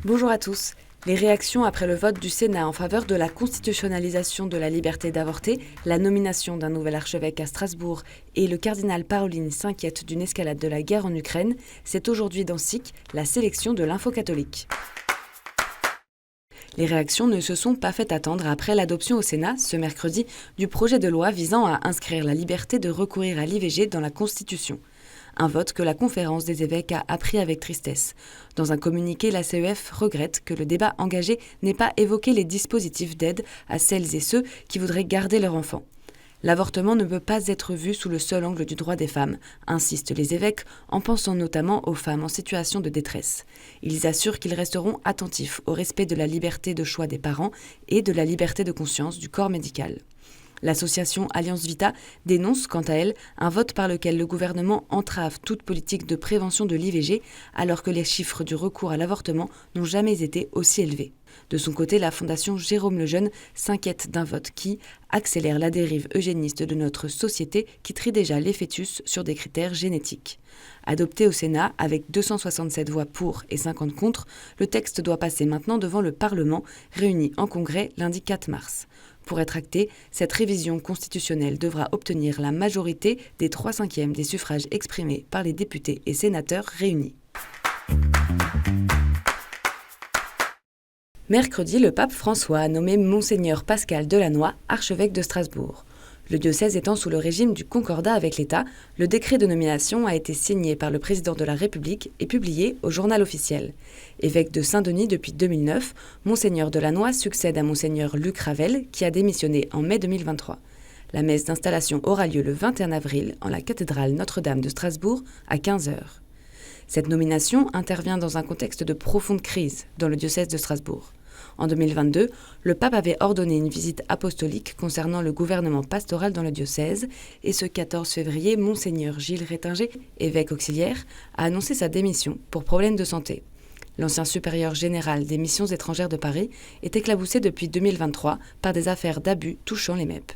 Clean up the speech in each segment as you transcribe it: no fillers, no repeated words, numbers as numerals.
Bonjour à tous. Les réactions après le vote du Sénat en faveur de la constitutionnalisation de la liberté d'avorter, la nomination d'un nouvel archevêque à Strasbourg et le cardinal Parolin s'inquiète d'une escalade de la guerre en Ukraine, c'est aujourd'hui dans SIC la sélection de l'info catholique. Les réactions ne se sont pas fait attendre après l'adoption au Sénat, ce mercredi, du projet de loi visant à inscrire la liberté de recourir à l'IVG dans la Constitution. Un vote que la conférence des évêques a appris avec tristesse. Dans un communiqué, la CEF regrette que le débat engagé n'ait pas évoqué les dispositifs d'aide à celles et ceux qui voudraient garder leur enfant. L'avortement ne peut pas être vu sous le seul angle du droit des femmes, insistent les évêques, en pensant notamment aux femmes en situation de détresse. Ils assurent qu'ils resteront attentifs au respect de la liberté de choix des parents et de la liberté de conscience du corps médical. L'association Alliance Vita dénonce, quant à elle, un vote par lequel le gouvernement entrave toute politique de prévention de l'IVG, alors que les chiffres du recours à l'avortement n'ont jamais été aussi élevés. De son côté, la Fondation Jérôme Lejeune s'inquiète d'un vote qui accélère la dérive eugéniste de notre société qui trie déjà les fœtus sur des critères génétiques. Adopté au Sénat avec 267 voix pour et 50 contre, le texte doit passer maintenant devant le Parlement, réuni en congrès lundi 4 mars. Pour être actée, cette révision constitutionnelle devra obtenir la majorité des 3/5 des suffrages exprimés par les députés et sénateurs réunis. Mercredi, le pape François a nommé Monseigneur Pascal Delannoy, archevêque de Strasbourg. Le diocèse étant sous le régime du concordat avec l'État, le décret de nomination a été signé par le président de la République et publié au journal officiel. Évêque de Saint-Denis depuis 2009, Monseigneur Delannoy succède à Monseigneur Luc Ravel, qui a démissionné en mai 2023. La messe d'installation aura lieu le 21 avril en la cathédrale Notre-Dame de Strasbourg à 15h. Cette nomination intervient dans un contexte de profonde crise dans le diocèse de Strasbourg. En 2022, le pape avait ordonné une visite apostolique concernant le gouvernement pastoral dans le diocèse et ce 14 février, Monseigneur Gilles Rétinger, évêque auxiliaire, a annoncé sa démission pour problème de santé. L'ancien supérieur général des missions étrangères de Paris est éclaboussé depuis 2023 par des affaires d'abus touchant les MEP.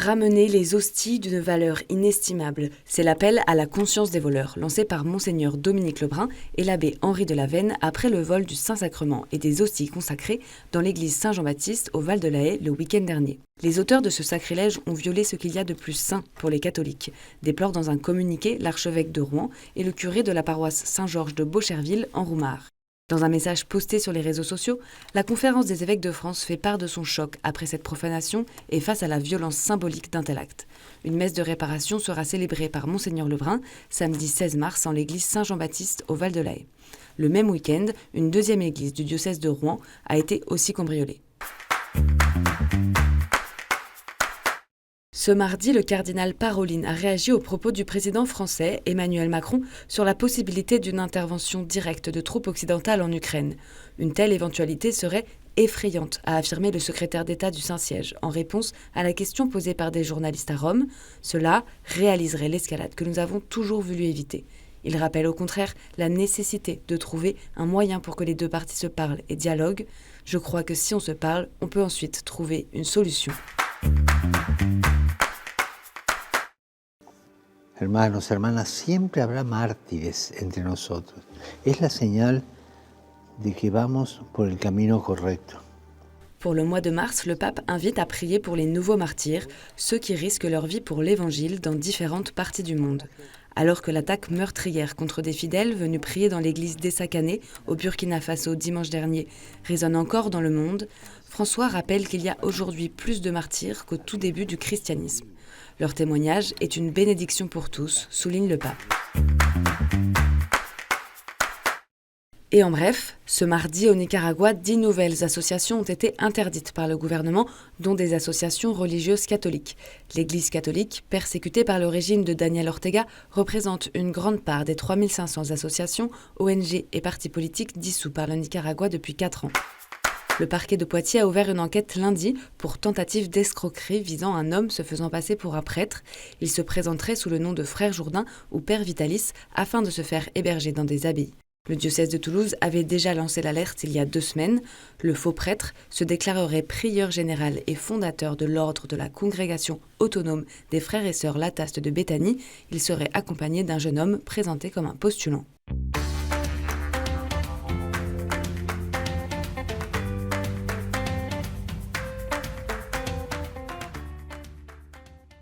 Ramener les hosties d'une valeur inestimable, c'est l'appel à la conscience des voleurs lancé par Monseigneur Dominique Lebrun et l'abbé Henri de Lavenne après le vol du Saint-Sacrement et des hosties consacrées dans l'église Saint-Jean-Baptiste au Val de la Haye le week-end dernier. Les auteurs de ce sacrilège ont violé ce qu'il y a de plus saint pour les catholiques, déplorent dans un communiqué l'archevêque de Rouen et le curé de la paroisse Saint-Georges de Beaucherville en Roumare. Dans un message posté sur les réseaux sociaux, la Conférence des évêques de France fait part de son choc après cette profanation et face à la violence symbolique d'un tel acte. Une messe de réparation sera célébrée par Monseigneur Lebrun samedi 16 mars en l'église Saint-Jean-Baptiste au Val de la Haye. Le même week-end, une deuxième église du diocèse de Rouen a été aussi cambriolée. Ce mardi, le cardinal Parolin a réagi aux propos du président français Emmanuel Macron sur la possibilité d'une intervention directe de troupes occidentales en Ukraine. Une telle éventualité serait effrayante, a affirmé le secrétaire d'État du Saint-Siège en réponse à la question posée par des journalistes à Rome. Cela réaliserait l'escalade que nous avons toujours voulu éviter. Il rappelle au contraire la nécessité de trouver un moyen pour que les deux parties se parlent et dialoguent. Je crois que si on se parle, on peut ensuite trouver une solution. Hermanos, hermanas, siempre habrá mártires entre nosotros. Es la señal de que vamos por el camino correcto. Pour le mois de mars, le pape invite à prier pour les nouveaux martyrs, ceux qui risquent leur vie pour l'Évangile dans différentes parties du monde. Alors que l'attaque meurtrière contre des fidèles venus prier dans l'église d'Essakane, au Burkina Faso dimanche dernier, résonne encore dans le monde, François rappelle qu'il y a aujourd'hui plus de martyrs qu'au tout début du christianisme. Leur témoignage est une bénédiction pour tous, souligne le pape. Et en bref, ce mardi au Nicaragua, 10 nouvelles associations ont été interdites par le gouvernement, dont des associations religieuses catholiques. L'Église catholique, persécutée par le régime de Daniel Ortega, représente une grande part des 3500 associations, ONG et partis politiques dissous par le Nicaragua depuis 4 ans. Le parquet de Poitiers a ouvert une enquête lundi pour tentative d'escroquerie visant un homme se faisant passer pour un prêtre. Il se présenterait sous le nom de Frère Jourdain ou Père Vitalis afin de se faire héberger dans des abbayes. Le diocèse de Toulouse avait déjà lancé l'alerte il y a 2 semaines. Le faux prêtre se déclarerait prieur général et fondateur de l'ordre de la congrégation autonome des frères et sœurs Lataste de Béthanie. Il serait accompagné d'un jeune homme présenté comme un postulant.